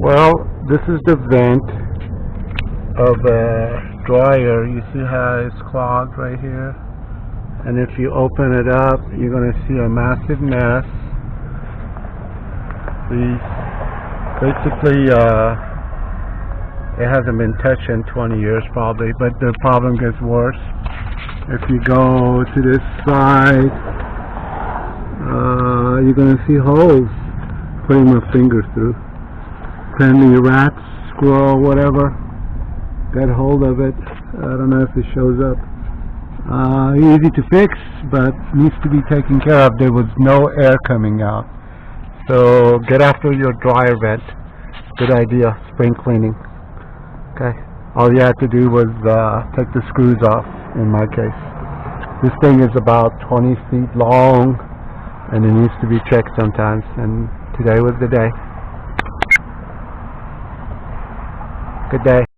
Well, this is the vent of a dryer. You see how it's clogged right here? And if you open it up, you're going to see a massive mess. Basically, it hasn't been touched in 20 years probably, but the problem gets worse. If you go to this side, you're going to see holes. Putting my finger through. Apparently rats, squirrel, whatever, got hold of it. I don't know if it shows up. Easy to fix, but needs to be taken care of. There was no air coming out. So get after your dryer vent. Good idea, spring cleaning. Okay, all you had to do was take the screws off in my case. This thing is about 20 feet long and it needs to be checked sometimes, and today was the day. Good day.